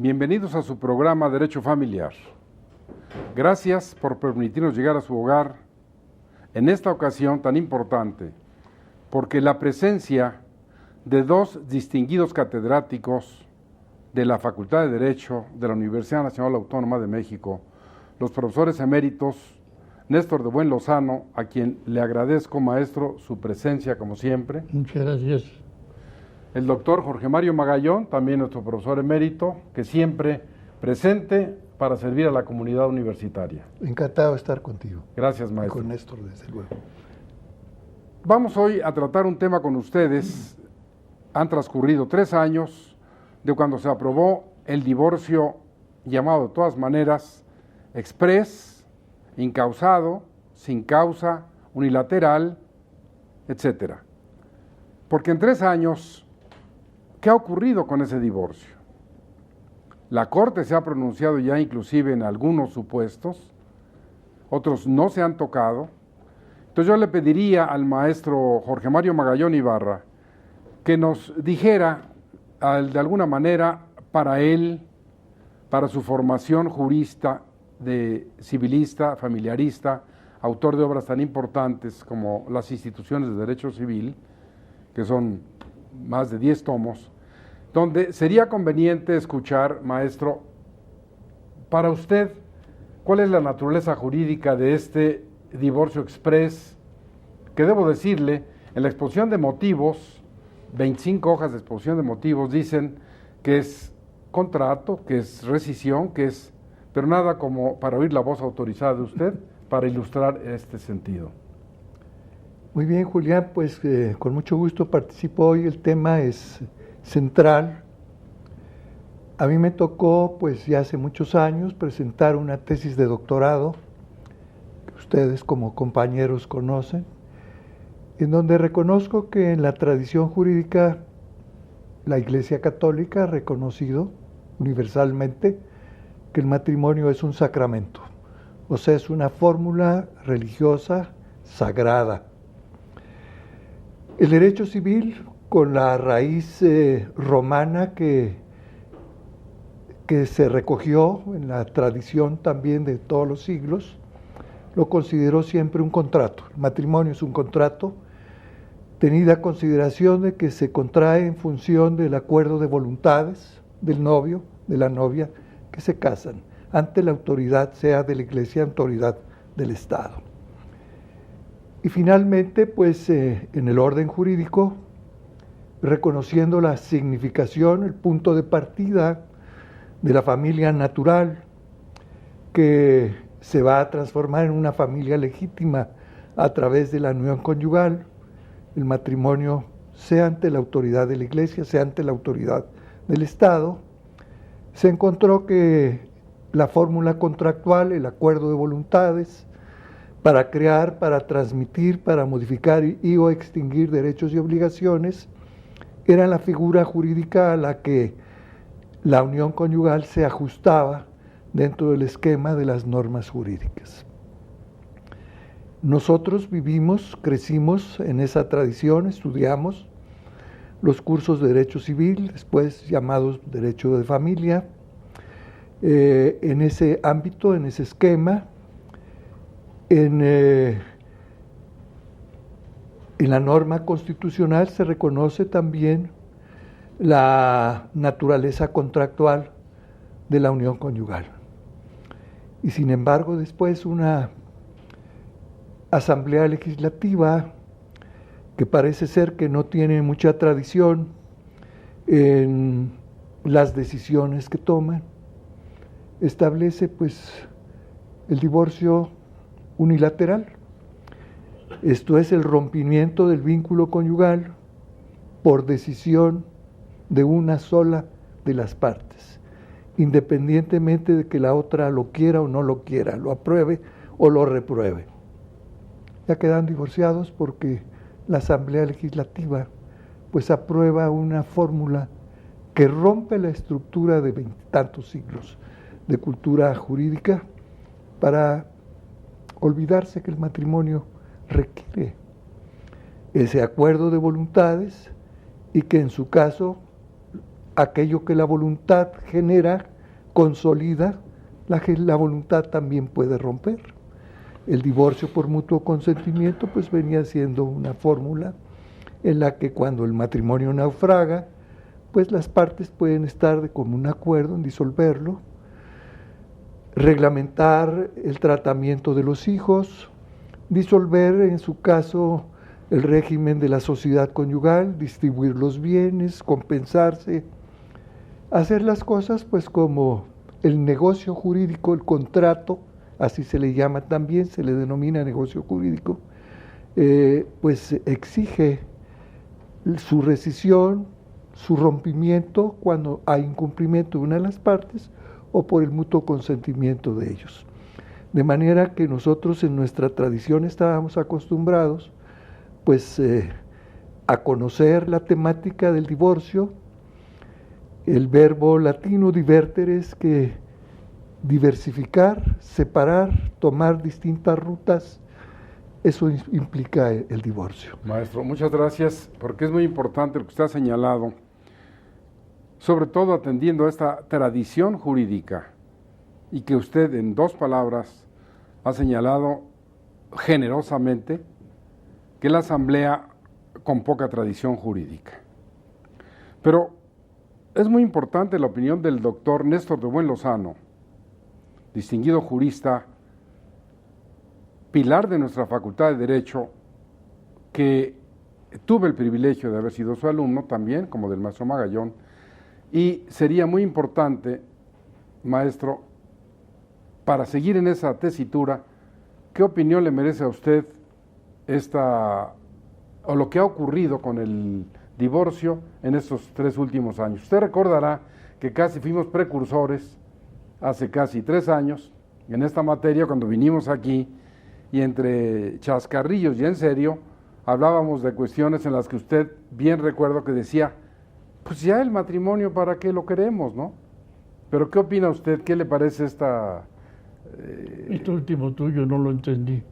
Bienvenidos a su programa Derecho Familiar. Gracias por permitirnos llegar a su hogar en esta ocasión tan importante, porque la presencia de dos distinguidos catedráticos de la Facultad de Derecho de la Universidad Nacional Autónoma de México, los profesores eméritos Néstor de Buen Lozano, a quien le agradezco, maestro, su presencia como siempre. Muchas gracias. El doctor Jorge Mario Magallón, también nuestro profesor emérito, que siempre presente para servir a la comunidad universitaria. Encantado de estar contigo. Gracias, Y maestro. con Néstor, desde luego. Vamos hoy a tratar un tema con ustedes. Han transcurrido 3 años de cuando se aprobó el divorcio llamado de todas maneras exprés, incausado, sin causa, unilateral, etcétera. Porque en 3 años, ¿qué ha ocurrido con ese divorcio? La Corte se ha pronunciado ya inclusive en algunos supuestos, otros no se han tocado. Entonces yo le pediría al maestro Jorge Mario Magallón Ibarra que nos dijera de alguna manera para él, para su formación jurista, de civilista, familiarista, autor de obras tan importantes como las instituciones de derecho civil, que son más de 10 tomos, donde sería conveniente escuchar, maestro, para usted, ¿cuál es la naturaleza jurídica de este divorcio exprés? Que debo decirle, en la exposición de motivos, 25 hojas de exposición de motivos, dicen que es contrato, que es rescisión, que es, pero nada como para oír la voz autorizada de usted para ilustrar este sentido. Muy bien, Julián, pues con mucho gusto participo hoy. El tema es central. A mí me tocó, pues ya hace muchos años, presentar una tesis de doctorado, que ustedes como compañeros conocen, en donde reconozco que en la tradición jurídica la Iglesia Católica ha reconocido universalmente que el matrimonio es un sacramento, o sea, es una fórmula religiosa sagrada. El derecho civil, con la raíz romana que se recogió en la tradición también de todos los siglos, lo consideró siempre un contrato. El matrimonio es un contrato, tenida consideración de que se contrae en función del acuerdo de voluntades del novio, de la novia, que se casan ante la autoridad, sea de la Iglesia, autoridad del Estado. Y finalmente, pues en el orden jurídico, reconociendo la significación, el punto de partida de la familia natural, que se va a transformar en una familia legítima a través de la unión conyugal, el matrimonio, sea ante la autoridad de la Iglesia, sea ante la autoridad del Estado, se encontró que la fórmula contractual, el acuerdo de voluntades, para crear, para transmitir, para modificar y o extinguir derechos y obligaciones, era la figura jurídica a la que la unión conyugal se ajustaba dentro del esquema de las normas jurídicas. Nosotros vivimos, crecimos en esa tradición, estudiamos los cursos de Derecho Civil, después llamados Derecho de Familia, en ese ámbito, en ese esquema. En la norma constitucional se reconoce también la naturaleza contractual de la unión conyugal. Y sin embargo, después una asamblea legislativa que parece ser que no tiene mucha tradición en las decisiones que toman, establece pues el divorcio unilateral. Esto es el rompimiento del vínculo conyugal por decisión de una sola de las partes, independientemente de que la otra lo quiera o no lo quiera, lo apruebe o lo repruebe. Ya quedan divorciados porque la Asamblea Legislativa pues aprueba una fórmula que rompe la estructura de 20 y tantos siglos de cultura jurídica para olvidarse que el matrimonio requiere ese acuerdo de voluntades y que en su caso aquello que la voluntad genera consolida, la voluntad también puede romper. El divorcio por mutuo consentimiento pues venía siendo una fórmula en la que cuando el matrimonio naufraga, pues las partes pueden estar de común acuerdo en disolverlo, reglamentar el tratamiento de los hijos, disolver en su caso el régimen de la sociedad conyugal, distribuir los bienes, compensarse, hacer las cosas pues como el negocio jurídico, el contrato, así se le llama también, se le denomina negocio jurídico, pues exige su rescisión, su rompimiento cuando hay incumplimiento de una de las partes o por el mutuo consentimiento de ellos. De manera que nosotros en nuestra tradición estábamos acostumbrados pues a conocer la temática del divorcio. El verbo latino divertere es que diversificar, separar, tomar distintas rutas, eso implica el divorcio. Maestro, muchas gracias, porque es muy importante lo que usted ha señalado, sobre todo atendiendo a esta tradición jurídica, y que usted en 2 palabras ha señalado generosamente que la Asamblea con poca tradición jurídica. Pero es muy importante la opinión del doctor Néstor de Buen Lozano, distinguido jurista, pilar de nuestra Facultad de Derecho, que tuve el privilegio de haber sido su alumno también, como del maestro Magallón, y sería muy importante, maestro, para seguir en esa tesitura, ¿qué opinión le merece a usted o lo que ha ocurrido con el divorcio en estos 3 últimos años? Usted recordará que casi fuimos precursores hace casi 3 años en esta materia cuando vinimos aquí y entre chascarrillos y en serio hablábamos de cuestiones en las que usted bien recuerdo que decía, pues ya el matrimonio para qué lo queremos, ¿no? Pero ¿qué opina usted? ¿Qué le parece Esto último tuyo no lo entendí.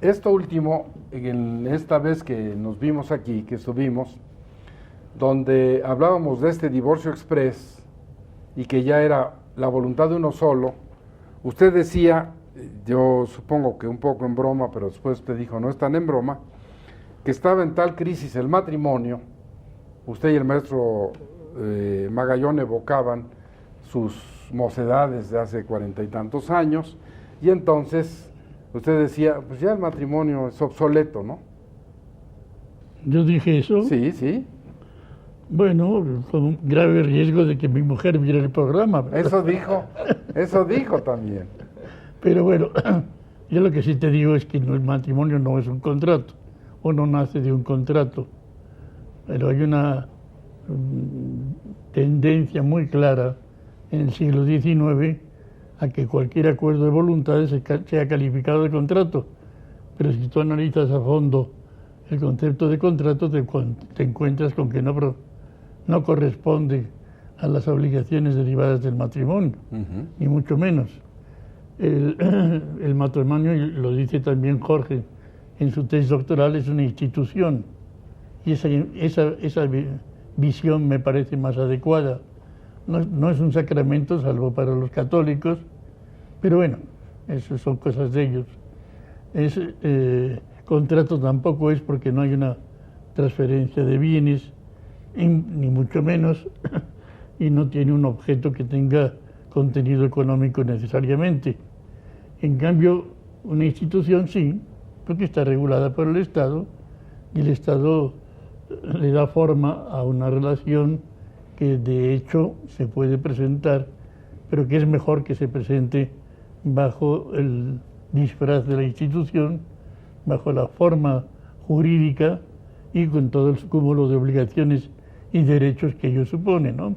Esto último, en esta vez que nos vimos aquí, que estuvimos, donde hablábamos de este divorcio express y que ya era la voluntad de uno solo, usted decía, yo supongo que un poco en broma, pero después usted dijo, no es tan en broma, que estaba en tal crisis el matrimonio, usted y el maestro Magallón evocaban sus mocedades de hace 40 y tantos años, y entonces usted decía, pues ya el matrimonio es obsoleto, ¿no? ¿Yo dije eso? Sí, sí. Bueno, con un grave riesgo de que mi mujer viera el programa, ¿verdad? Eso dijo también. Pero bueno, yo lo que sí te digo es que el matrimonio no es un contrato, o no nace de un contrato, pero hay una tendencia muy clara en el siglo XIX a que cualquier acuerdo de voluntades sea calificado de contrato. Pero si tú analizas a fondo el concepto de contrato, te encuentras con que no corresponde a las obligaciones derivadas del matrimonio, ni mucho menos. El matrimonio, y lo dice también Jorge en su tesis doctoral, es una institución, y esa visión me parece más adecuada. No es un sacramento, salvo para los católicos, pero bueno, eso son cosas de ellos. Contrato tampoco es porque no hay una transferencia de bienes, ni mucho menos, y no tiene un objeto que tenga contenido económico necesariamente. En cambio, una institución sí, porque está regulada por el Estado, y el Estado le da forma a una relación que de hecho se puede presentar, pero que es mejor que se presente bajo el disfraz de la institución, bajo la forma jurídica y con todo el cúmulo de obligaciones y derechos que ello supone, ¿no?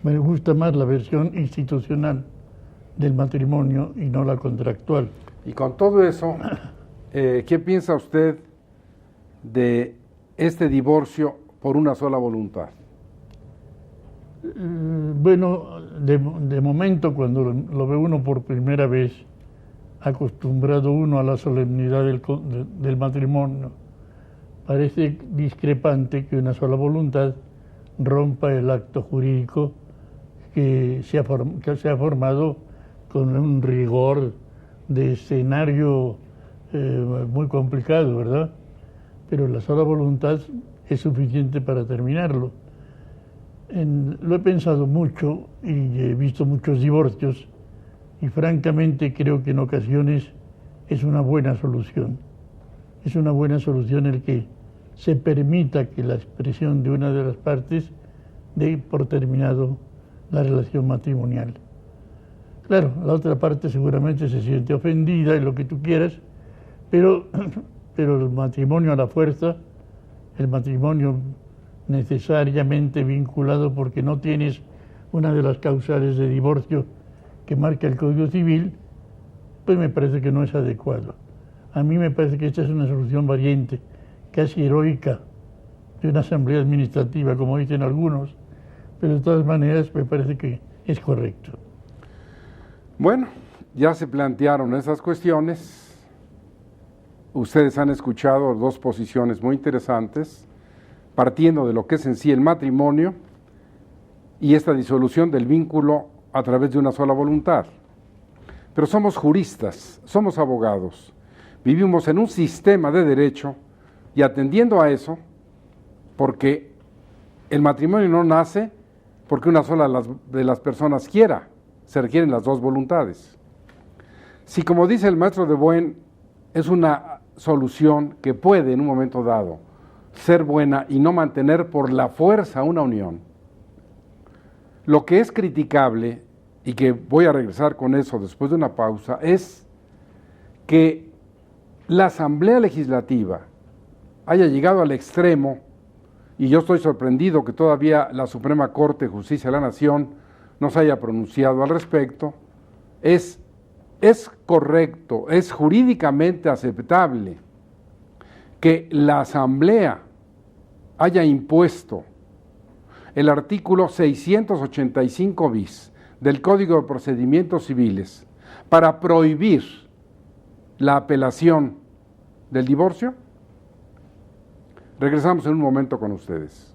Me gusta más la versión institucional del matrimonio y no la contractual. Y con todo eso, ¿qué piensa usted de este divorcio por una sola voluntad? Bueno, de momento, cuando lo ve uno por primera vez, acostumbrado uno a la solemnidad del matrimonio, parece discrepante que una sola voluntad rompa el acto jurídico que se ha formado con un rigor de escenario muy complicado, ¿verdad? Pero la sola voluntad es suficiente para terminarlo. Lo he pensado mucho y he visto muchos divorcios y francamente creo que en ocasiones es una buena solución. Es una buena solución el que se permita que la expresión de una de las partes dé por terminado la relación matrimonial. Claro, la otra parte seguramente se siente ofendida y lo que tú quieras, pero el matrimonio a la fuerza, el matrimonio necesariamente vinculado porque no tienes una de las causales de divorcio que marca el Código Civil, pues me parece que no es adecuado. A mí me parece que esta es una solución valiente, casi heroica, de una asamblea administrativa, como dicen algunos, pero de todas maneras me parece que es correcto. Bueno, ya se plantearon esas cuestiones. Ustedes han escuchado dos posiciones muy interesantes, partiendo de lo que es en sí el matrimonio y esta disolución del vínculo a través de una sola voluntad. Pero somos juristas, somos abogados, vivimos en un sistema de derecho y atendiendo a eso, porque el matrimonio no nace porque una sola de las personas quiera, se requieren las dos voluntades. Si, como dice el maestro de Buen, es una solución que puede en un momento dado ser buena y no mantener por la fuerza una unión, lo que es criticable, y que voy a regresar con eso después de una pausa, es que la Asamblea Legislativa haya llegado al extremo, y yo estoy sorprendido que todavía la Suprema Corte de Justicia de la Nación no se haya pronunciado al respecto. Es correcto, es jurídicamente aceptable que la Asamblea haya impuesto el artículo 685 bis del Código de Procedimientos Civiles para prohibir la apelación del divorcio. Regresamos en un momento con ustedes.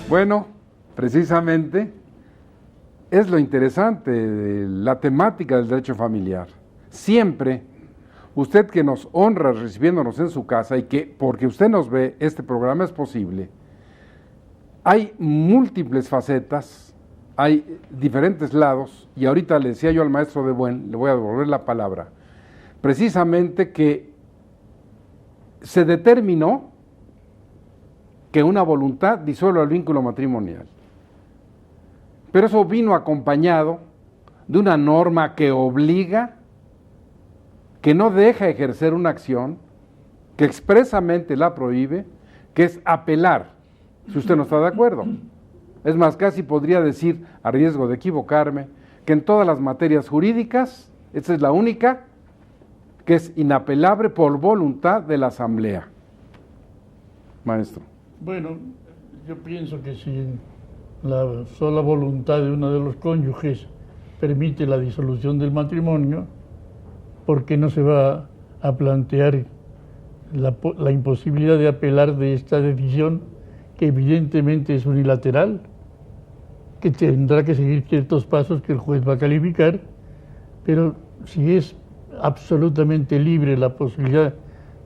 Bueno, precisamente es lo interesante de la temática del derecho familiar. Siempre, usted que nos honra recibiéndonos en su casa y que, porque usted nos ve, este programa es posible, hay múltiples facetas, hay diferentes lados, y ahorita le decía yo al maestro de Buen, le voy a devolver la palabra, precisamente que se determinó que una voluntad disuelva el vínculo matrimonial. Pero eso vino acompañado de una norma que obliga, que no deja ejercer una acción, que expresamente la prohíbe, que es apelar, si usted no está de acuerdo. Es más, casi podría decir, a riesgo de equivocarme, que en todas las materias jurídicas, esta es la única, que es inapelable por voluntad de la Asamblea. Maestro. Bueno, yo pienso que si la sola voluntad de uno de los cónyuges permite la disolución del matrimonio, ¿por qué no se va a plantear la imposibilidad de apelar de esta decisión, que evidentemente es unilateral, que tendrá que seguir ciertos pasos que el juez va a calificar, pero si es absolutamente libre la posibilidad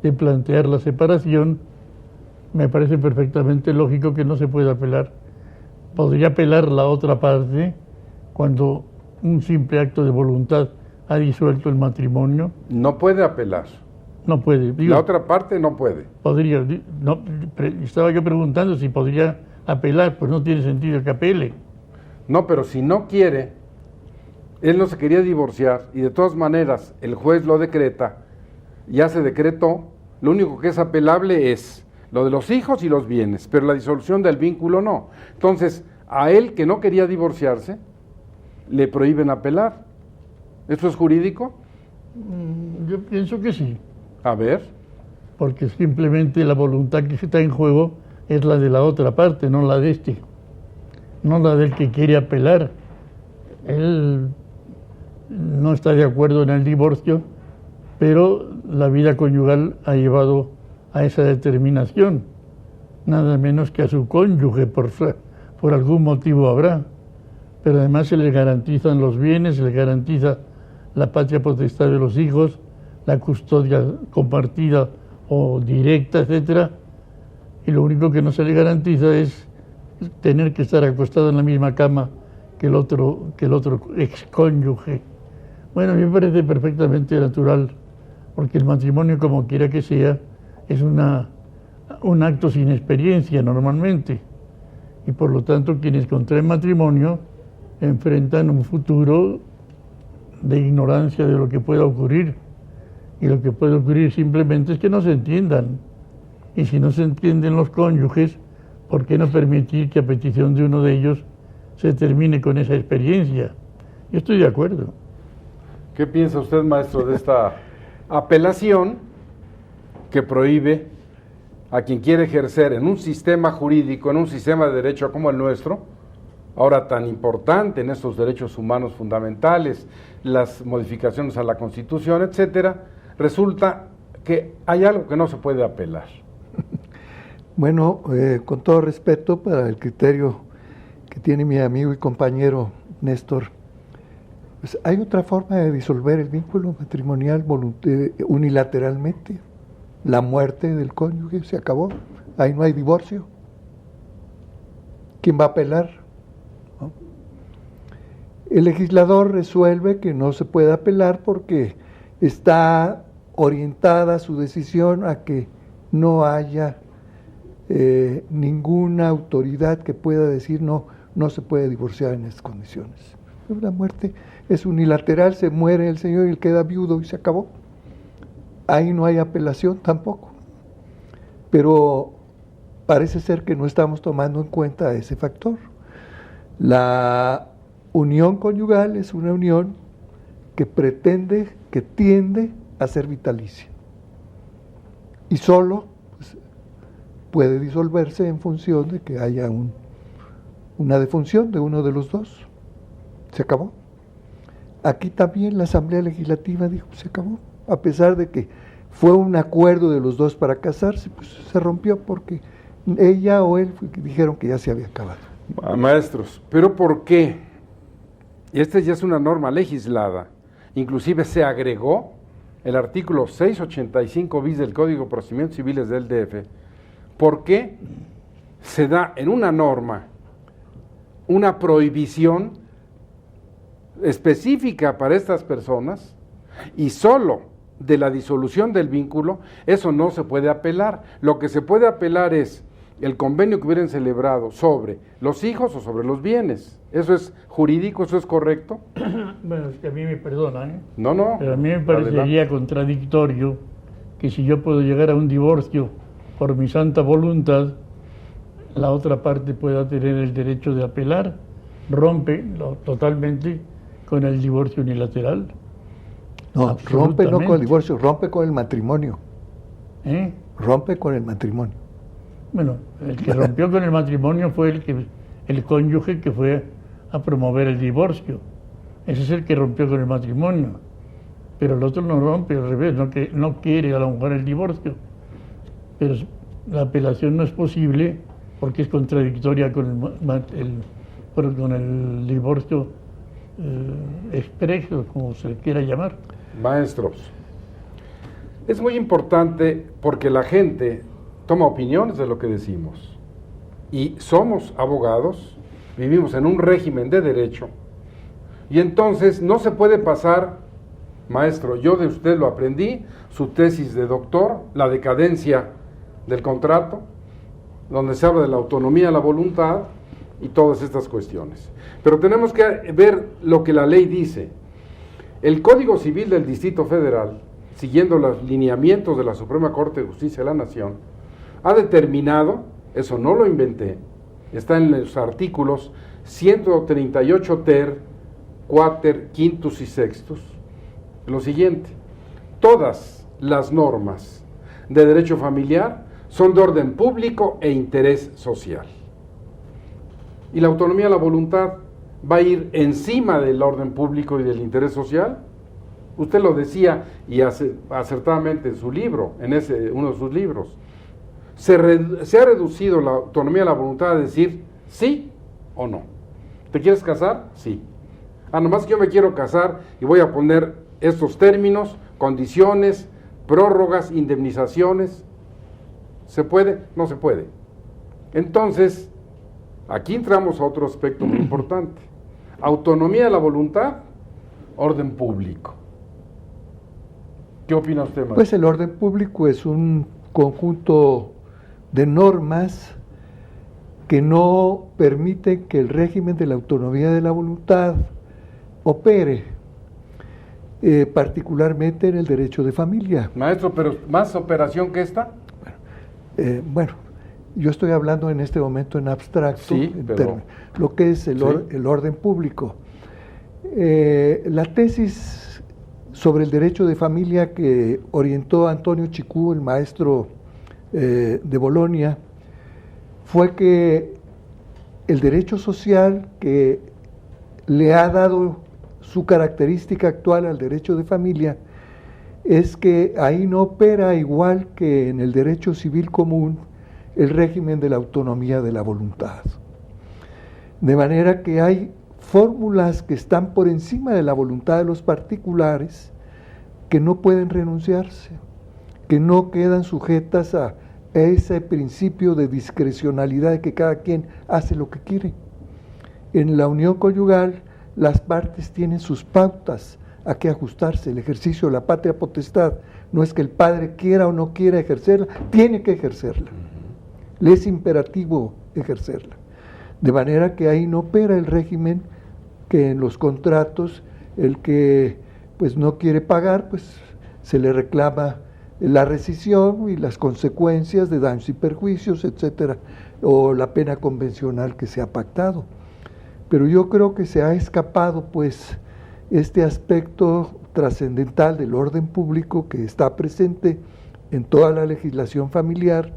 de plantear la separación, me parece perfectamente lógico que no se pueda apelar. Podría apelar la otra parte cuando un simple acto de voluntad ha disuelto el matrimonio. No puede apelar. No puede. La otra parte no puede. Podría. No, estaba yo preguntando si podría apelar, pues no tiene sentido que apele. No, pero si no quiere, él no se quería divorciar y de todas maneras el juez lo decreta, ya se decretó, lo único que es apelable es lo de los hijos y los bienes, pero la disolución del vínculo no. Entonces, a él que no quería divorciarse, le prohíben apelar. ¿Eso es jurídico? Yo pienso que sí, A ver. porque simplemente la voluntad que está en juego es la de la otra parte, no la de este, no la del que quiere apelar. Él no está de acuerdo en el divorcio, pero la vida conyugal ha llevado a esa determinación, nada menos que a su cónyuge, por algún motivo habrá, pero además se le garantizan los bienes, se le garantiza la patria potestad de los hijos, la custodia compartida o directa, etcétera, y lo único que no se le garantiza es tener que estar acostado en la misma cama que el otro excónyuge. Bueno, a mí me parece perfectamente natural, porque el matrimonio, como quiera que sea, es un acto sin experiencia normalmente, y por lo tanto quienes contraen matrimonio enfrentan un futuro de ignorancia de lo que pueda ocurrir, y lo que puede ocurrir simplemente es que no se entiendan, y si no se entienden los cónyuges, ¿por qué no permitir que a petición de uno de ellos se termine con esa experiencia? Yo estoy de acuerdo. ¿Qué piensa usted, maestro, de esta apelación que prohíbe a quien quiere ejercer en un sistema jurídico, en un sistema de derecho como el nuestro, ahora tan importante en estos derechos humanos fundamentales, las modificaciones a la Constitución, etcétera, resulta que hay algo que no se puede apelar? Bueno, con todo respeto para el criterio que tiene mi amigo y compañero Néstor, pues hay otra forma de disolver el vínculo matrimonial unilateralmente. La muerte del cónyuge, se acabó. Ahí no hay divorcio. ¿Quién va a apelar? ¿No? El legislador resuelve que no se puede apelar porque está orientada su decisión a que no haya ninguna autoridad que pueda decir no se puede divorciar en estas condiciones. La muerte es unilateral, se muere el señor y él queda viudo y se acabó. Ahí no hay apelación tampoco. Pero parece ser que no estamos tomando en cuenta ese factor. La unión conyugal es una unión que pretende, que tiende a ser vitalicia. Y solo puede disolverse en función de que haya una defunción de uno de los dos. Se acabó. Aquí también la Asamblea Legislativa dijo, se acabó. A pesar de que fue un acuerdo de los dos para casarse, pues se rompió porque ella o él dijeron que ya se había acabado. Maestros, ¿pero por qué? Esta ya es una norma legislada. Inclusive se agregó el artículo 685 bis del Código de Procedimientos Civiles del DF. ¿Por qué se da en una norma una prohibición específica para estas personas y solo de la disolución del vínculo? Eso no se puede apelar. Lo que se puede apelar es el convenio que hubieran celebrado sobre los hijos o sobre los bienes. ¿Eso es jurídico? ¿Eso es correcto? Bueno, es que a mí me perdonan, No. Pero a mí me parecería contradictorio que si yo puedo llegar a un divorcio por mi santa voluntad, la otra parte pueda tener el derecho de apelar. Rompe totalmente con el divorcio unilateral. No, rompe no con el divorcio, rompe con el matrimonio. Rompe con el matrimonio. Bueno, el que rompió con el matrimonio fue el cónyuge que fue a promover el divorcio. Ese es el que rompió con el matrimonio. Pero el otro no rompe, al revés, no quiere a lo mejor el divorcio. Pero la apelación no es posible porque es contradictoria con el divorcio expreso, como se quiera llamar. Maestros, es muy importante porque la gente toma opiniones de lo que decimos y somos abogados, vivimos en un régimen de derecho y entonces no se puede pasar, maestro, yo de usted lo aprendí, su tesis de doctor, La decadencia del contrato, donde se habla de la autonomía, la voluntad y todas estas cuestiones. Pero tenemos que ver lo que la ley dice. El Código Civil del Distrito Federal siguiendo los lineamientos de la Suprema Corte de Justicia de la Nación, ha determinado, eso no lo inventé, está en los artículos 138 ter, quater, quintus y sextus, lo siguiente: todas las normas de derecho familiar son de orden público e interés social. ¿Y la autonomía de la voluntad va a ir encima del orden público y del interés social? Usted lo decía, y acertadamente en su libro, uno de sus libros. Se ha reducido la autonomía de la voluntad a decir sí o no. ¿Te quieres casar? Sí. Nomás que yo me quiero casar y voy a poner estos términos, condiciones, prórrogas, indemnizaciones. ¿Se puede? No se puede. Entonces, aquí entramos a otro aspecto muy importante. Autonomía de la voluntad, orden público. ¿Qué opina usted, maestro? Pues el orden público es un conjunto de normas que no permiten que el régimen de la autonomía de la voluntad opere, particularmente en el derecho de familia. Maestro, pero ¿más operación que esta? Bueno, yo estoy hablando en este momento en abstracto, sí, pero lo que es el orden público. La tesis sobre el derecho de familia que orientó Antonio Chicú, el maestro de Bolonia, fue que el derecho social que le ha dado su característica actual al derecho de familia es que ahí no opera igual que en el derecho civil común el régimen de la autonomía de la voluntad. De manera que hay fórmulas que están por encima de la voluntad de los particulares que no pueden renunciarse, que no quedan sujetas a ese principio de discrecionalidad de que cada quien hace lo que quiere. En la unión conyugal, las partes tienen sus pautas a que ajustarse. El ejercicio de la patria potestad no es que el padre quiera o no quiera ejercerla, tiene que ejercerla. Le es imperativo ejercerla. De manera que ahí no opera el régimen que en los contratos el que pues no quiere pagar, pues se le reclama la rescisión y las consecuencias de daños y perjuicios, etcétera, o la pena convencional que se ha pactado. Pero yo creo que se ha escapado pues este aspecto trascendental del orden público que está presente en toda la legislación familiar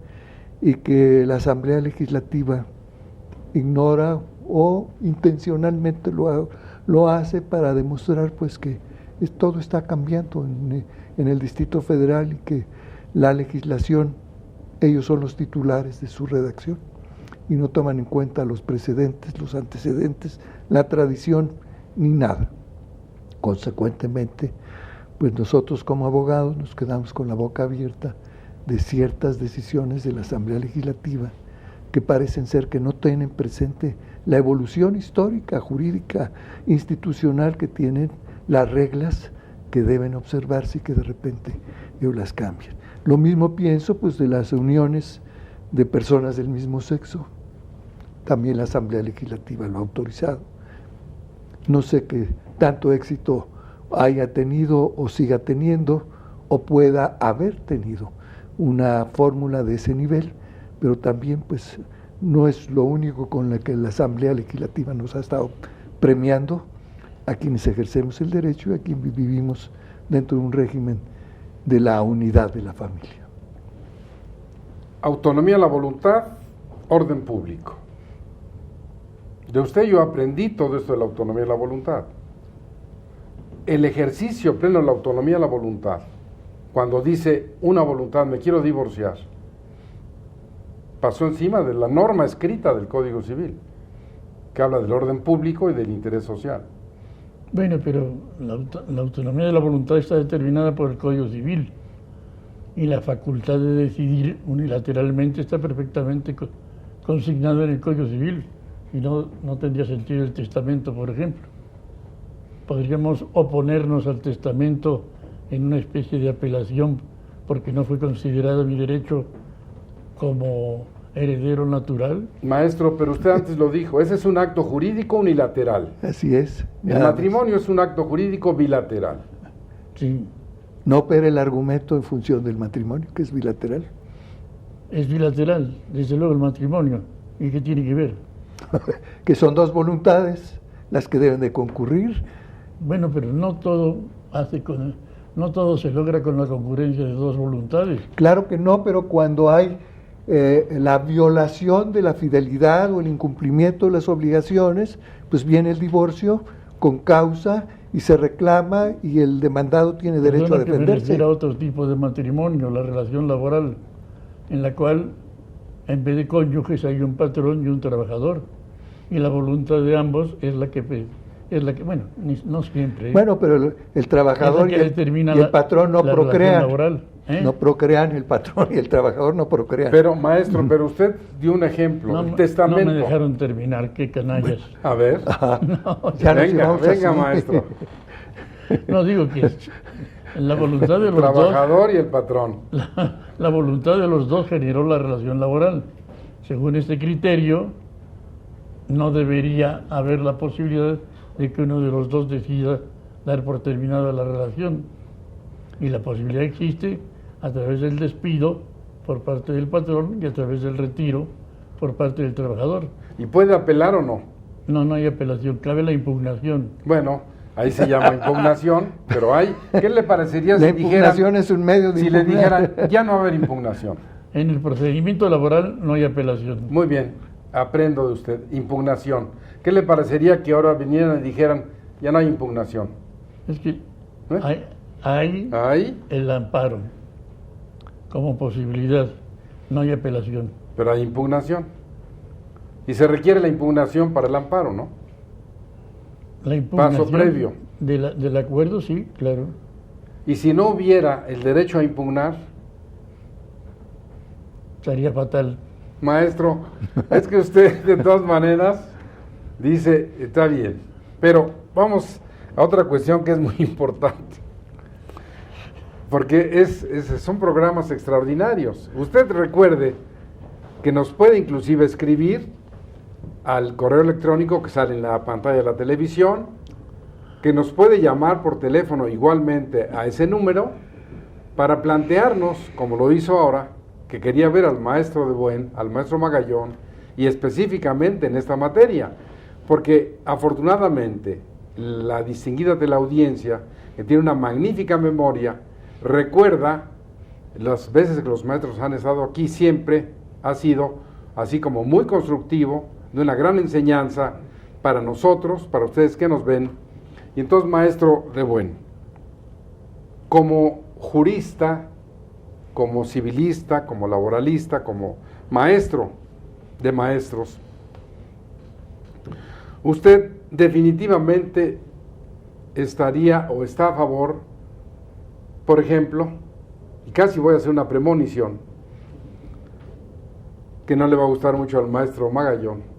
y que la Asamblea Legislativa ignora o intencionalmente lo hace para demostrar pues que todo está cambiando en el Distrito Federal y que la legislación, ellos son los titulares de su redacción y no toman en cuenta los precedentes, los antecedentes, la tradición, ni nada. Consecuentemente, pues nosotros como abogados nos quedamos con la boca abierta de ciertas decisiones de la Asamblea Legislativa que parecen ser que no tienen presente la evolución histórica, jurídica, institucional que tienen las reglas que deben observarse y que de repente las cambian. Lo mismo pienso pues de las uniones de personas del mismo sexo. También la Asamblea Legislativa lo ha autorizado. No sé qué tanto éxito haya tenido o siga teniendo o pueda haber tenido una fórmula de ese nivel, pero también pues no es lo único con la que la Asamblea Legislativa nos ha estado premiando a quienes ejercemos el derecho y a quienes vivimos dentro de un régimen de la unidad de la familia. Autonomía de la voluntad, orden público. De usted yo aprendí todo esto de la autonomía de la voluntad. El ejercicio pleno de la autonomía de la voluntad, cuando dice una voluntad, me quiero divorciar, pasó encima de la norma escrita del Código Civil, que habla del orden público y del interés social. Bueno, pero la autonomía de la voluntad está determinada por el Código Civil y la facultad de decidir unilateralmente está perfectamente consignada en el Código Civil y no tendría sentido el testamento, por ejemplo. Podríamos oponernos al testamento en una especie de apelación porque no fue considerado mi derecho como heredero natural. Maestro, pero usted antes lo dijo, ese es un acto jurídico unilateral. Así es. El matrimonio es un acto jurídico bilateral. Sí. no opera el argumento en función del matrimonio, que es bilateral. Es bilateral, desde luego el matrimonio. ¿Y qué tiene que ver? Que son dos voluntades las que deben de concurrir. Bueno, pero no todo se logra con la concurrencia de dos voluntades. Claro que no, pero cuando hay la violación de la fidelidad o el incumplimiento de las obligaciones, pues viene el divorcio con causa y se reclama y el demandado tiene derecho a defenderse. Me refiero a otro tipo de matrimonio, la relación laboral, en la cual en vez de cónyuges hay un patrón y un trabajador, y la voluntad de ambos es la que bueno, no siempre. Bueno, pero el trabajador y el patrón no procrean. Laboral, No procrean, el patrón y el trabajador no procrean. Pero, maestro, pero usted dio un ejemplo, el testamento. No me dejaron terminar, qué canallas. A ver. Venga, maestro. No, digo que la voluntad de los dos... El trabajador y el patrón. La voluntad de los dos generó la relación laboral. Según este criterio, no debería haber la posibilidad de que uno de los dos decida dar por terminada la relación. Y la posibilidad existe a través del despido por parte del patrón y a través del retiro por parte del trabajador. ¿Y puede apelar o no? No hay apelación, cabe la impugnación. Bueno, ahí se llama impugnación, pero hay... ¿Qué le parecería la impugnación es un medio de impugnar. Si le dijeran, ya no va a haber impugnación? En el procedimiento laboral no hay apelación. Muy bien, aprendo de usted, impugnación. ¿Qué le parecería que ahora vinieran y dijeran, ya no hay impugnación? Es que hay el amparo como posibilidad, no hay apelación. Pero hay impugnación. Y se requiere la impugnación para el amparo, ¿no? La impugnación paso previo. Del acuerdo, sí, claro. Y si no hubiera el derecho a impugnar, sería fatal. Maestro, es que usted de todas maneras dice, está bien, pero vamos a otra cuestión que es muy importante, porque son programas extraordinarios. Usted recuerde que nos puede inclusive escribir al correo electrónico que sale en la pantalla de la televisión, que nos puede llamar por teléfono igualmente a ese número para plantearnos, como lo hizo ahora, que quería ver al maestro de Buen, al maestro Magallón, y específicamente en esta materia, porque afortunadamente la distinguida de la audiencia, que tiene una magnífica memoria, recuerda las veces que los maestros han estado aquí, siempre ha sido así como muy constructivo, de una gran enseñanza para nosotros, para ustedes que nos ven. Y entonces, maestro de Buen, como jurista, como civilista, como laboralista, como maestro de maestros, usted definitivamente estaría o está a favor, por ejemplo, y casi voy a hacer una premonición, que no le va a gustar mucho al maestro Magallón,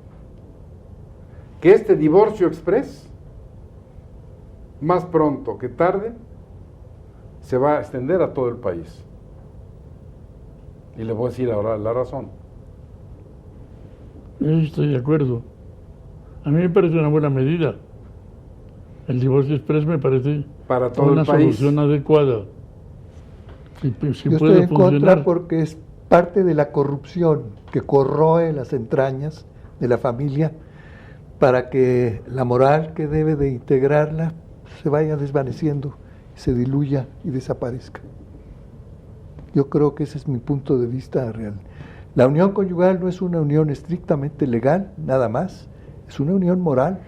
que este divorcio express, más pronto que tarde, se va a extender a todo el país. Y le voy a decir ahora la razón. Estoy de acuerdo. A mí me parece una buena medida. El divorcio express me parece para todo una el país. Solución adecuada. Si Yo puede estoy en contra porque es parte de la corrupción que corroe las entrañas de la familia para que la moral que debe de integrarla se vaya desvaneciendo, se diluya y desaparezca. Yo creo que ese es mi punto de vista real. La unión conyugal no es una unión estrictamente legal, nada más, es una unión moral,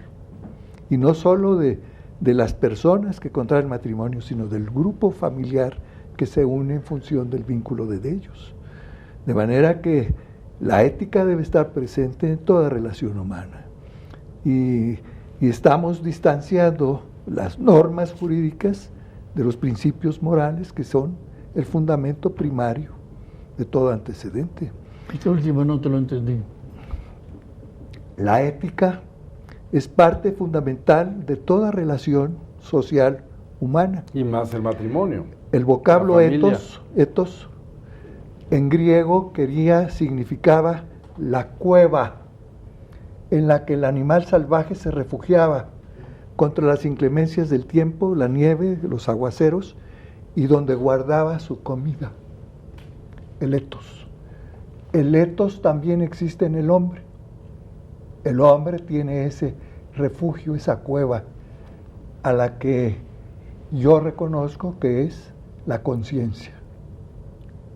y no solo de las personas que contraen matrimonio, sino del grupo familiar que se une en función del vínculo de ellos. De manera que la ética debe estar presente en toda relación humana. Y estamos distanciando las normas jurídicas de los principios morales que son el fundamento primario de todo antecedente. Este último no te lo entendí. La ética es parte fundamental de toda relación social humana. Y más el matrimonio. El vocablo etos, en griego significaba la cueva en la que el animal salvaje se refugiaba contra las inclemencias del tiempo, la nieve, los aguaceros, y donde guardaba su comida. El etos. El etos también existe en el hombre. El hombre tiene ese refugio, esa cueva, a la que yo reconozco que es la conciencia.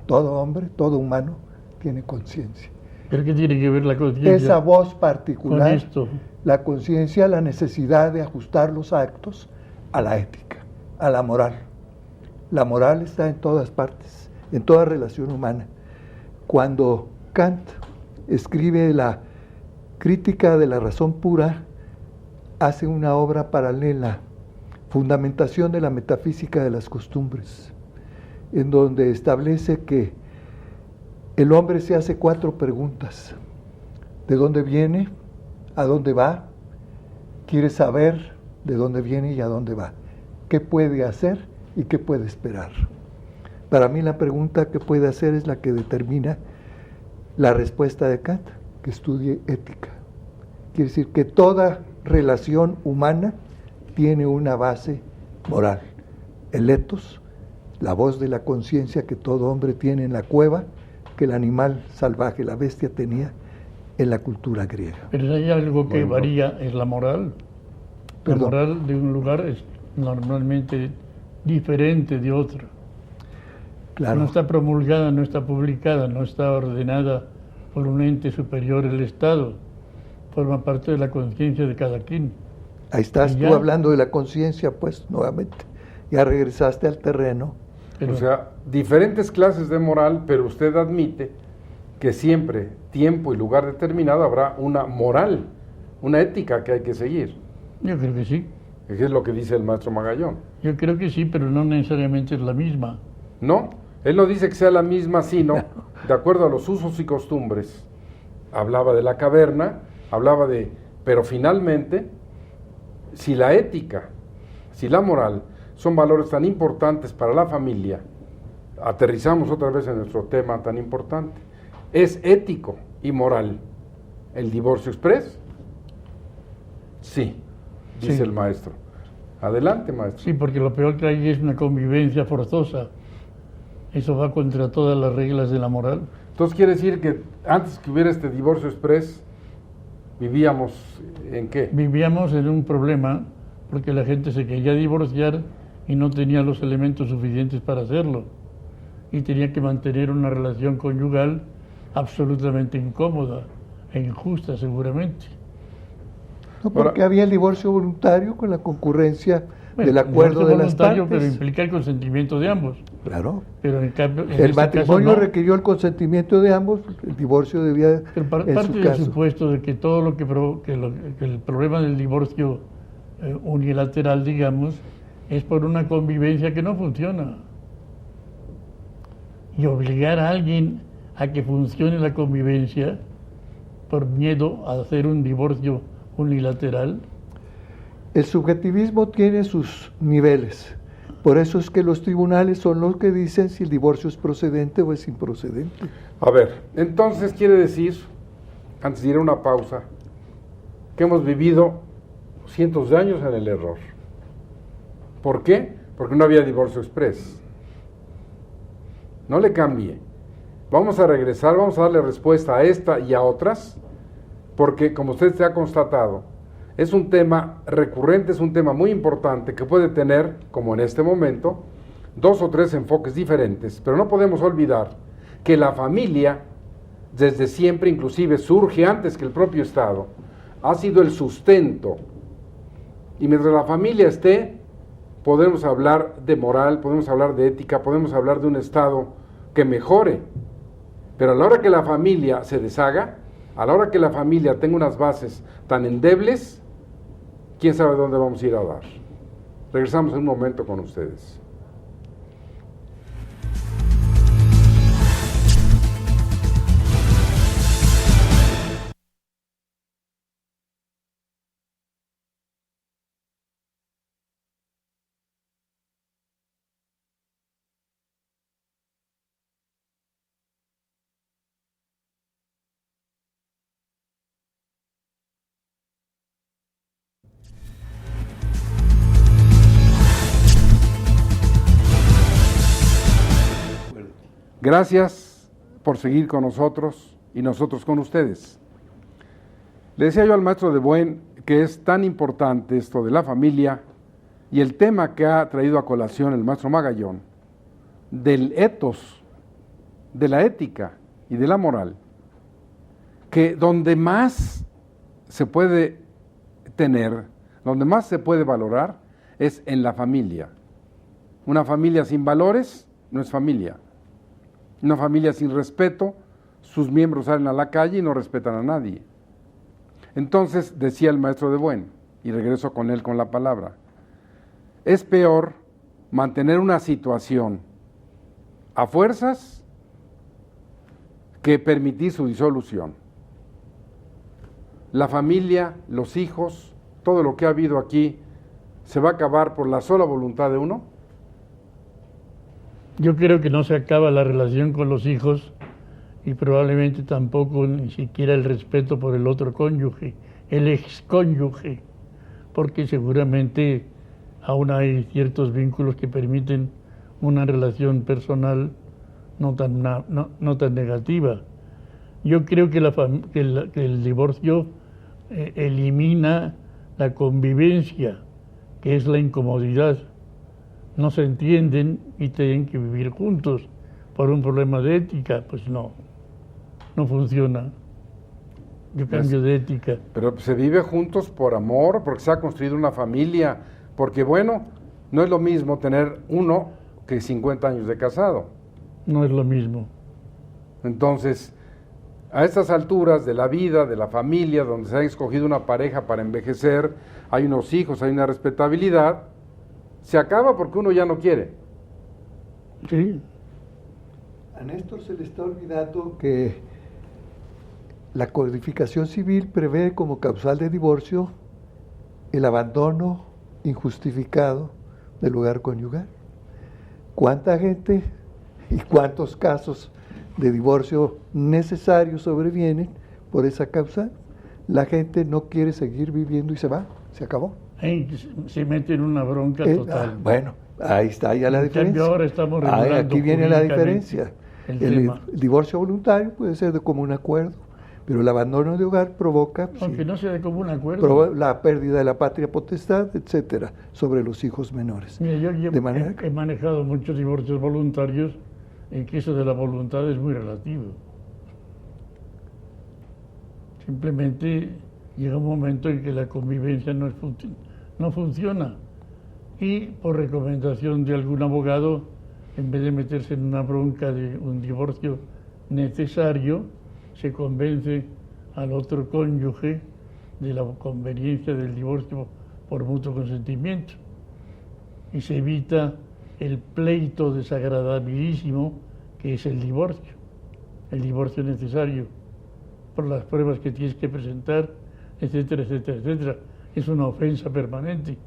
Todo hombre, todo humano tiene conciencia. ¿Pero qué tiene que ver la conciencia Esa voz particular, con esto? la conciencia, la necesidad de ajustar los actos a la ética, a la moral. La moral está en todas partes, en toda relación humana. Cuando Kant escribe la Crítica de la razón pura, hace una obra paralela, Fundamentación de la metafísica de las costumbres, en donde establece que el hombre se hace 4 preguntas. ¿De dónde viene? ¿A dónde va? Quiere saber de dónde viene y a dónde va. ¿Qué puede hacer y qué puede esperar? Para mí la pregunta que puede hacer es la que determina la respuesta de Kant, que estudie ética. Quiere decir que toda relación humana tiene una base moral. El etos, la voz de la conciencia que todo hombre tiene en la cueva, que el animal salvaje, la bestia, tenía en la cultura griega. Pero hay algo que varía, es la moral. Perdón. La moral de un lugar es normalmente diferente de otro. Claro. No está promulgada, no está publicada, no está ordenada por un ente superior, el Estado. Forma parte de la conciencia de cada quien. Ahí estás Y tú ya. hablando de la conciencia, pues, nuevamente. Ya regresaste al terreno. Pero, O sea, diferentes clases de moral, pero usted admite que siempre, tiempo y lugar determinado, habrá una moral, una ética que hay que seguir. yo creo que sí. Que es lo que dice el maestro Magallón. Yo creo que sí, pero no necesariamente es la misma. No, él no dice que sea la misma, sino de acuerdo a los usos y costumbres. Hablaba de la caverna, hablaba de... Pero finalmente, si la ética, si la moral son valores tan importantes para la familia, aterrizamos otra vez en nuestro tema tan importante, ¿es ético y moral el divorcio exprés? Sí, dice Sí. el maestro. Adelante, maestro. Sí, porque lo peor que hay es una convivencia forzosa. Eso va contra todas las reglas de la moral. Entonces quiere decir que antes que hubiera este divorcio exprés, vivíamos ¿en qué? Vivíamos en un problema porque la gente se quería divorciar y no tenía los elementos suficientes para hacerlo. Y tenía que mantener una relación conyugal absolutamente incómoda e injusta seguramente. No, porque Ahora, había el divorcio voluntario con la concurrencia Bueno, del acuerdo divorcio de las voluntario, partes. pero implica el consentimiento de ambos. Claro. Pero en cambio, en El este matrimonio caso no. requirió el consentimiento de ambos, el divorcio debía, Pero en parte su del caso. supuesto de que todo lo que, que el problema del divorcio unilateral, digamos, es por una convivencia que no funciona. Y obligar a alguien a que funcione la convivencia por miedo a hacer un divorcio unilateral. El subjetivismo tiene sus niveles. Por eso es que los tribunales son los que dicen si el divorcio es procedente o es improcedente. a ver, entonces quiere decir, antes de ir a una pausa, que hemos vivido cientos de años en el error. ¿Por qué? Porque no había divorcio exprés. No le cambie. Vamos a regresar, vamos a darle respuesta a esta y a otras, porque como usted se ha constatado, es un tema recurrente, es un tema muy importante que puede tener, como en este momento, 2 o 3 enfoques diferentes, pero no podemos olvidar que la familia, desde siempre, inclusive surge antes que el propio Estado, ha sido el sustento. Y mientras la familia esté, podemos hablar de moral, podemos hablar de ética, podemos hablar de un Estado que mejore. Pero a la hora que la familia se deshaga, a la hora que la familia tenga unas bases tan endebles, quién sabe dónde vamos a ir a dar. Regresamos en un momento con ustedes. Gracias por seguir con nosotros y nosotros con ustedes. Le decía yo al maestro de Buen que es tan importante esto de la familia y el tema que ha traído a colación el maestro Magallón, del ethos, de la ética y de la moral, que donde más se puede tener, donde más se puede valorar, es en la familia. Una familia sin valores no es familia. Una familia sin respeto, sus miembros salen a la calle y no respetan a nadie. Entonces, decía el maestro de Buen, y regreso con él con la palabra, es peor mantener una situación a fuerzas que permitir su disolución. La familia, los hijos, todo lo que ha habido aquí, ¿se va a acabar por la sola voluntad de uno? Yo creo que no se acaba la relación con los hijos y probablemente tampoco ni siquiera el respeto por el otro cónyuge, el excónyuge, porque seguramente aún hay ciertos vínculos que permiten una relación personal no tan negativa. Yo creo que, que el divorcio elimina la convivencia, que es la incomodidad. No se entienden y tienen que vivir juntos por un problema de ética, pues no funciona. Yo cambio de ética. Pero se vive juntos por amor, porque se ha construido una familia, porque bueno, no es lo mismo tener uno que 50 años de casado. No es lo mismo. Entonces, a estas alturas de la vida, de la familia, donde se ha escogido una pareja para envejecer, hay unos hijos, hay una respetabilidad, se acaba porque uno ya no quiere. Sí. A Néstor se le está olvidando que la codificación civil prevé como causal de divorcio el abandono injustificado del hogar conyugal. ¿Cuánta gente y cuántos casos de divorcio necesarios sobrevienen por esa causa? La gente no quiere seguir viviendo y se va, se acabó. Se mete en una bronca total. Bueno, ahí está ya la diferencia. Ahora estamos regulando aquí viene la diferencia. El divorcio voluntario puede ser de común acuerdo, pero el abandono de hogar provoca, aunque no sea de común acuerdo, la pérdida de la patria potestad, etcétera, sobre los hijos menores. Mira, yo he manejado muchos divorcios voluntarios en que eso de la voluntad es muy relativo. Simplemente llega un momento en que la convivencia no funciona y por recomendación de algún abogado, en vez de meterse en una bronca de un divorcio necesario, se convence al otro cónyuge de la conveniencia del divorcio por mutuo consentimiento y se evita el pleito desagradabilísimo que es el divorcio necesario por las pruebas que tienes que presentar, etcétera, etcétera, etcétera. Es una ofensa permanente.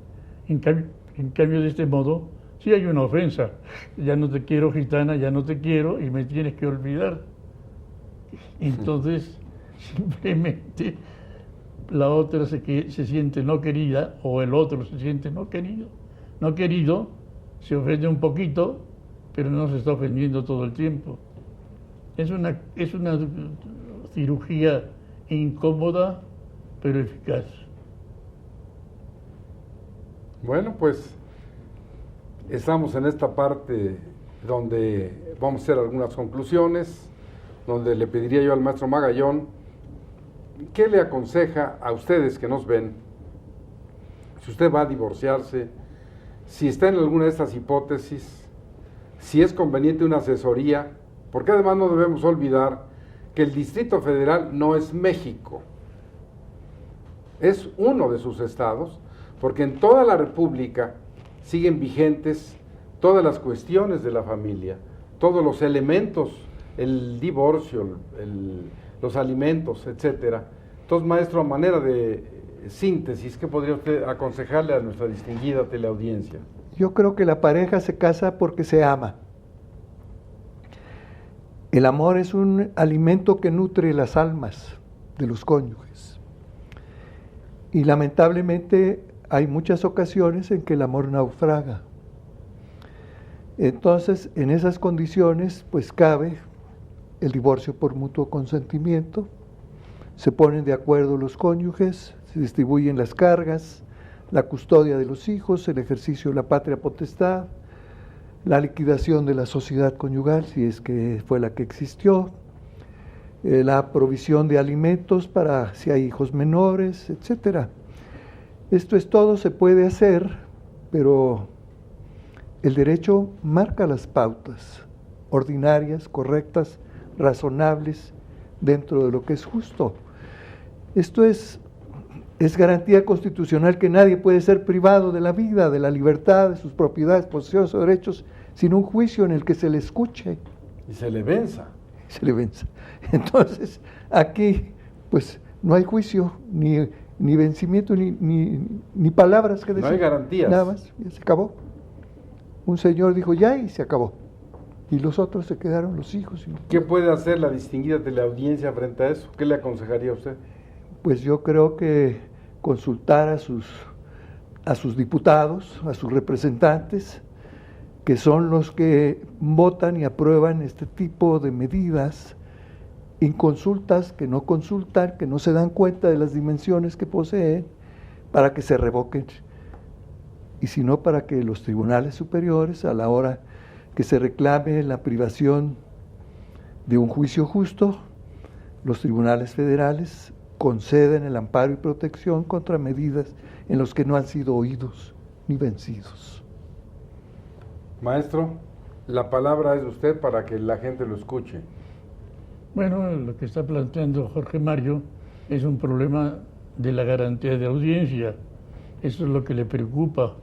En cambio, de este modo, sí hay una ofensa. Ya no te quiero, gitana, ya no te quiero y me tienes que olvidar. Entonces, simplemente la otra se siente no querida o el otro se siente no querido. No querido, se ofende un poquito, pero no se está ofendiendo todo el tiempo. Es una cirugía incómoda, pero eficaz. Bueno, pues estamos en esta parte donde vamos a hacer algunas conclusiones, donde le pediría yo al maestro Magallón, ¿qué le aconseja a ustedes que nos ven? Si usted va a divorciarse, si está en alguna de estas hipótesis, si es conveniente una asesoría, porque además no debemos olvidar que el Distrito Federal no es México, es uno de sus estados, porque en toda la República siguen vigentes todas las cuestiones de la familia, todos los elementos, el divorcio, los alimentos, etcétera. Entonces, maestro, a manera de síntesis, ¿qué podría usted aconsejarle a nuestra distinguida teleaudiencia? Yo creo que la pareja se casa porque se ama. El amor es un alimento que nutre las almas de los cónyuges. Y lamentablemente hay muchas ocasiones en que el amor naufraga. Entonces, en esas condiciones, pues cabe el divorcio por mutuo consentimiento, se ponen de acuerdo los cónyuges, se distribuyen las cargas, la custodia de los hijos, el ejercicio de la patria potestad, la liquidación de la sociedad conyugal, si es que fue la que existió, la provisión de alimentos para si hay hijos menores, etcétera. Esto es todo, se puede hacer, pero el derecho marca las pautas ordinarias, correctas, razonables, dentro de lo que es justo. Esto es garantía constitucional que nadie puede ser privado de la vida, de la libertad, de sus propiedades, posesiones o derechos, sin un juicio en el que se le escuche. Y se le venza. Se le venza. Entonces, aquí, pues, no hay juicio, ni vencimiento, ni palabras que decir. No hay garantías. Nada más, ya se acabó. Un señor dijo ya y se acabó. Y los otros se quedaron, los hijos. ¿Qué puede hacer la distinguida teleaudiencia frente a eso? ¿Qué le aconsejaría a usted? Pues yo creo que consultar a sus diputados, a sus representantes, que son los que votan y aprueban este tipo de medidas inconsultas, que no consultan, que no se dan cuenta de las dimensiones que poseen, para que se revoquen. Y si no, para que los tribunales superiores, a la hora que se reclame la privación de un juicio justo, los tribunales federales conceden el amparo y protección contra medidas en los que no han sido oídos ni vencidos. Maestro, la palabra es de usted para que la gente lo escuche. Bueno, lo que está planteando Jorge Mario es un problema de la garantía de audiencia. Eso es lo que le preocupa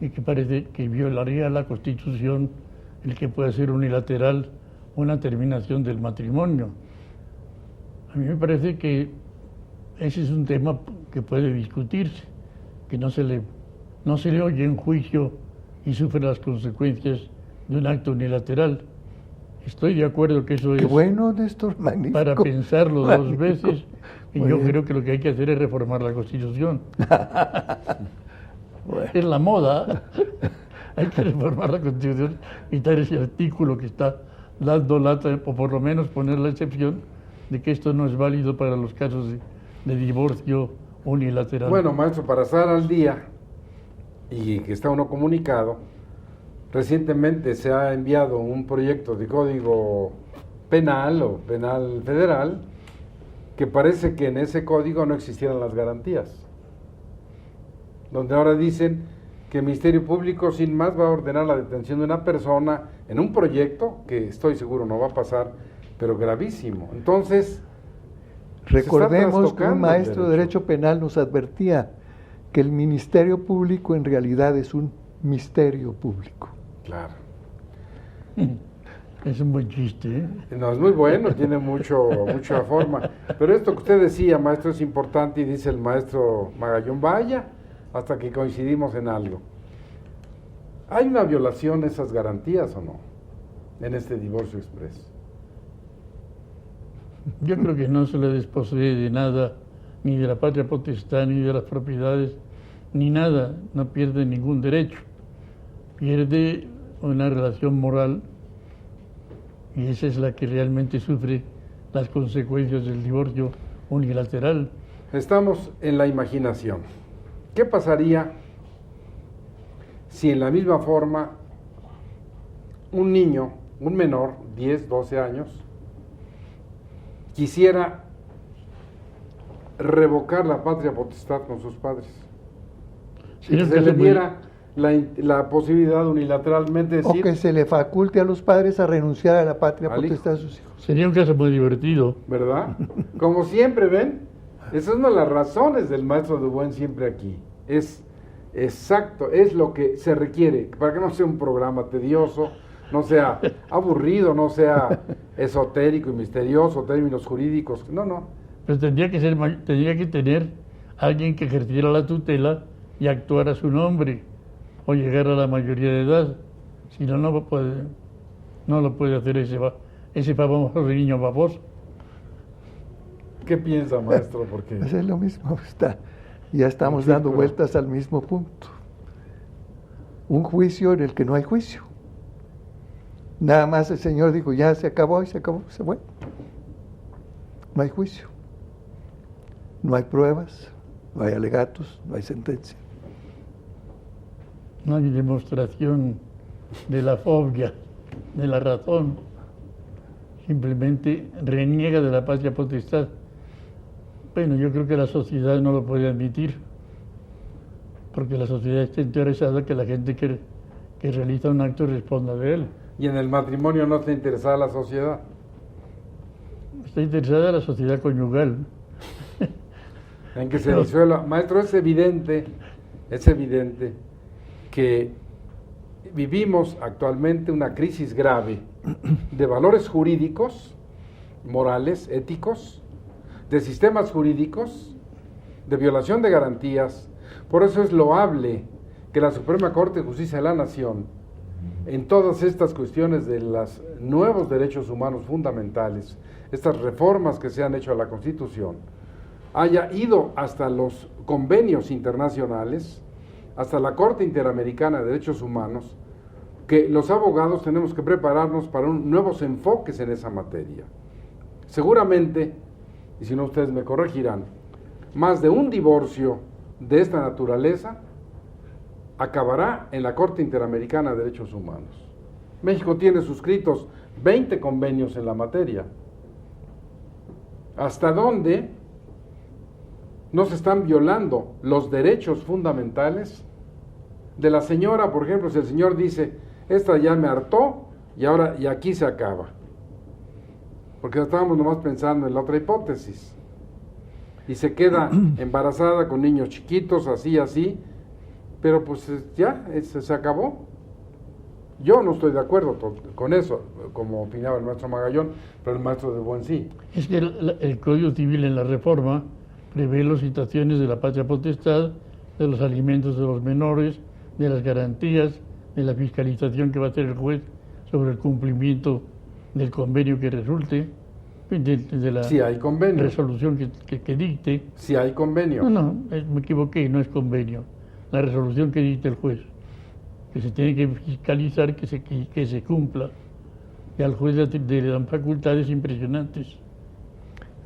y que parece que violaría la Constitución el que pueda ser unilateral una terminación del matrimonio. A mí me parece que ese es un tema que puede discutirse, que no se le oye en juicio y sufre las consecuencias de un acto unilateral. Estoy de acuerdo que eso es bueno, Néstor, magnífico, para pensarlo magnífico. Dos veces, y yo creo que lo que hay que hacer es reformar la Constitución. Bueno. Es la moda. Hay que reformar la Constitución, quitar ese artículo que está dando lata, o por lo menos poner la excepción de que esto no es válido para los casos de divorcio unilateral. Bueno, maestro, para estar al día y que está uno comunicado, recientemente se ha enviado un proyecto de código penal o penal federal que parece que en ese código no existieran las garantías, donde ahora dicen que el Ministerio Público sin más va a ordenar la detención de una persona en un proyecto que estoy seguro no va a pasar, pero gravísimo. Entonces, recordemos que un maestro de Derecho Penal nos advertía que el Ministerio Público en realidad es un misterio público. Claro. Es un buen chiste, ¿eh? No, es muy bueno, tiene mucha forma. Pero esto que usted decía, maestro, es importante y dice el maestro Magallón, vaya, hasta que coincidimos en algo. ¿Hay una violación de esas garantías o no en este divorcio express? Yo creo que no se le desposee de nada, ni de la patria potestad, ni de las propiedades, ni nada, no pierde ningún derecho. Pierde una relación moral y esa es la que realmente sufre las consecuencias del divorcio unilateral. Estamos en la imaginación. ¿Qué pasaría si en la misma forma un niño, un menor, 10, 12 años, quisiera revocar la patria potestad con sus padres? Si se le diera la posibilidad unilateralmente de decir, o que se le faculte a los padres a renunciar a la patria potestad de sus hijos. Sería un caso muy divertido. ¿Verdad? Como siempre, ¿ven? Esa es una de las razones del maestro Dubuen siempre aquí. Es exacto, es lo que se requiere, para que no sea un programa tedioso, no sea aburrido, no sea esotérico y misterioso, términos jurídicos, no. Pero tendría que tener alguien que ejerciera la tutela y actuara a su nombre, o llegar a la mayoría de edad. Si no, no lo puede hacer ese famoso niño baboso. ¿Qué piensa, maestro? Porque Pues es lo mismo, ya estamos dando vueltas al mismo punto. Un juicio en el que no hay juicio. Nada más el señor dijo, ya se acabó y se acabó, se fue. No hay juicio, no hay pruebas, no hay alegatos, no hay sentencia. No hay demostración de la fobia, de la razón. Simplemente reniega de la patria potestad. Bueno, yo creo que la sociedad no lo puede admitir, porque la sociedad está interesada que la gente que realiza un acto responda de él. ¿Y en el matrimonio no está interesada la sociedad? Está interesada la sociedad conyugal. En que se disuelva. Maestro, es evidente que vivimos actualmente una crisis grave de valores jurídicos, morales, éticos, de sistemas jurídicos, de violación de garantías. Por eso es loable que la Suprema Corte de Justicia de la Nación, en todas estas cuestiones de los nuevos derechos humanos fundamentales, estas reformas que se han hecho a la Constitución, haya ido hasta los convenios internacionales, hasta la Corte Interamericana de Derechos Humanos, que los abogados tenemos que prepararnos para nuevos enfoques en esa materia. Seguramente, y si no ustedes me corregirán, más de un divorcio de esta naturaleza acabará en la Corte Interamericana de Derechos Humanos. México tiene suscritos 20 convenios en la materia. ¿Hasta dónde no se están violando los derechos fundamentales de la señora? Por ejemplo, si el señor dice, esta ya me hartó y aquí se acaba. Porque estábamos nomás pensando en la otra hipótesis. Y se queda embarazada con niños chiquitos, así, pero pues ya, se acabó. Yo no estoy de acuerdo con eso, como opinaba el maestro Magallón, pero el maestro de Buen sí. Es que el Código Civil en la reforma prevé las situaciones de la patria potestad, de los alimentos de los menores, de las garantías, de la fiscalización que va a hacer el juez sobre el cumplimiento del convenio que resulte, de la sí hay convenio. Resolución que dicte. Sí hay convenio. No, me equivoqué, no es convenio. La resolución que dicte el juez, que se tiene que fiscalizar, que se cumpla. Y al juez le dan facultades impresionantes.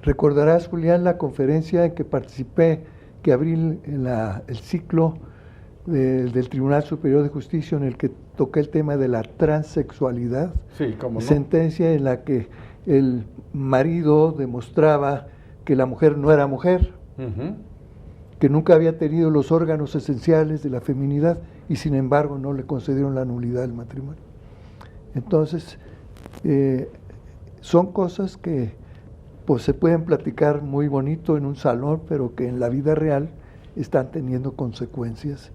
Recordarás, Julián, la conferencia en que participé, que abrí el ciclo del Tribunal Superior de Justicia, en el que toqué el tema de la transexualidad. Sí, cómo no. Sentencia en la que el marido demostraba que la mujer no era mujer, que nunca había tenido los órganos esenciales de la feminidad y sin embargo no le concedieron la nulidad del matrimonio. Entonces, son cosas que pues se pueden platicar muy bonito en un salón, pero que en la vida real están teniendo consecuencias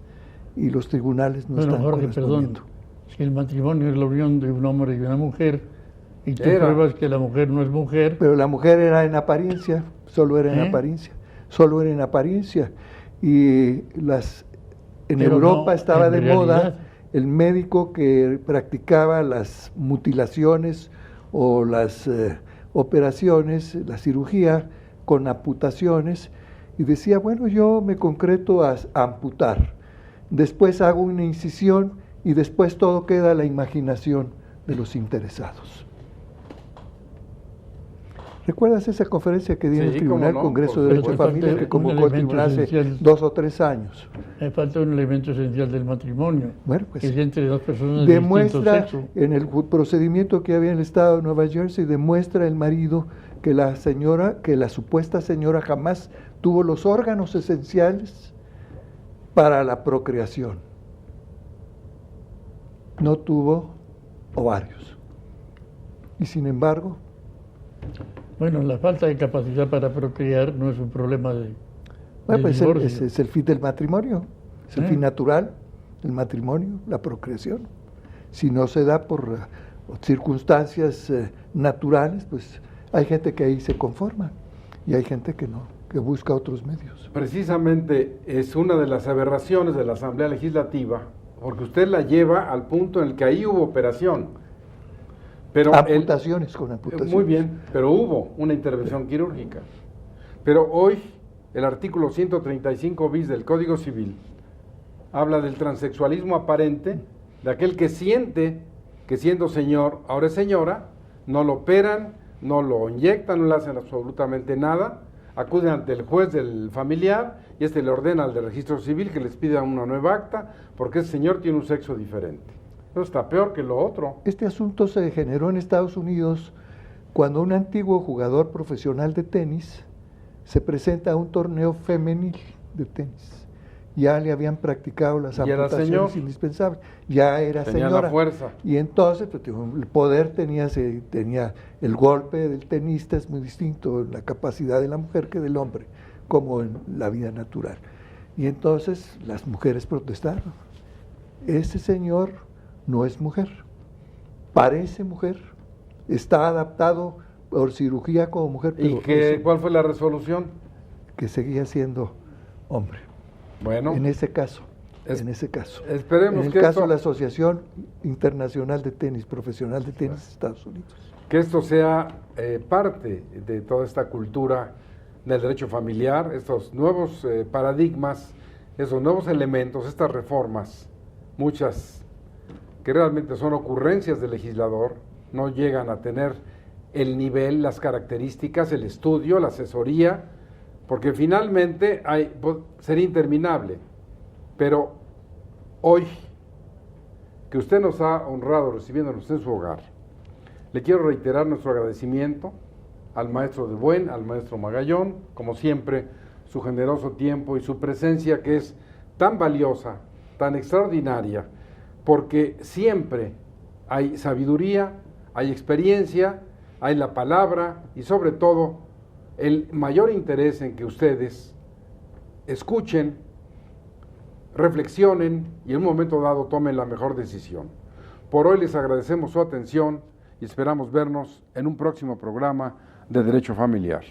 y los tribunales no están correspondiendo. Perdón, si el matrimonio es la unión de un hombre y una mujer, y tú pruebas que la mujer no es mujer... Pero la mujer era en apariencia, solo era en apariencia. Y en Europa estaba de moda el médico que practicaba las mutilaciones o las operaciones, la cirugía con amputaciones, y decía, bueno, yo me concreto a amputar, después hago una incisión y después todo queda a la imaginación de los interesados. ¿Recuerdas esa conferencia que di en el Tribunal Congreso de Derecho de Familia que convocó el Tribunal hace 2 o 3 años? Me falta un elemento esencial del matrimonio, bueno, pues, que es entre dos personas demuestra de distinto sexo. En el procedimiento que había en el estado de Nueva Jersey, demuestra el marido que la supuesta señora jamás tuvo los órganos esenciales para la procreación. No tuvo ovarios. Y sin embargo... Bueno, la falta de capacidad para procrear no es un problema de pues divorcio. Es el fin del matrimonio, es el fin natural del matrimonio, la procreación. Si no se da por circunstancias naturales, pues hay gente que ahí se conforma y hay gente que no, que busca otros medios. Precisamente es una de las aberraciones de la Asamblea Legislativa, porque usted la lleva al punto en el que ahí hubo operación. Pero amputaciones con amputaciones. Muy bien, pero hubo una intervención quirúrgica. Pero hoy el artículo 135 bis del Código Civil habla del transexualismo aparente, de aquel que siente que siendo señor, ahora es señora, no lo operan, no lo inyectan, no le hacen absolutamente nada, acuden ante el juez del familiar y este le ordena al de registro civil que les pida una nueva acta porque ese señor tiene un sexo diferente. Eso está peor que lo otro. Este asunto se generó en Estados Unidos cuando un antiguo jugador profesional de tenis se presenta a un torneo femenil de tenis. Ya le habían practicado las amputaciones indispensables, ya era tenía señora. La fuerza. Y entonces pues, el poder tenía el golpe del tenista, es muy distinto en la capacidad de la mujer que del hombre, como en la vida natural. Y entonces las mujeres protestaron. Ese señor no es mujer, parece mujer, está adaptado por cirugía como mujer. Pero ¿cuál fue la resolución? Que seguía siendo hombre. Bueno, en ese caso, esperemos en el que caso de la Asociación Internacional de Tenis, Profesional de Tenis de Estados Unidos. Que esto sea parte de toda esta cultura del derecho familiar, estos nuevos paradigmas, esos nuevos elementos, estas reformas, muchas que realmente son ocurrencias del legislador, no llegan a tener el nivel, las características, el estudio, la asesoría, porque finalmente sería interminable, pero hoy que usted nos ha honrado recibiéndonos en su hogar, le quiero reiterar nuestro agradecimiento al maestro de Buen, al maestro Magallón, como siempre, su generoso tiempo y su presencia que es tan valiosa, tan extraordinaria, porque siempre hay sabiduría, hay experiencia, hay la palabra y sobre todo el mayor interés en que ustedes escuchen, reflexionen y en un momento dado tomen la mejor decisión. Por hoy les agradecemos su atención y esperamos vernos en un próximo programa de Derecho Familiar.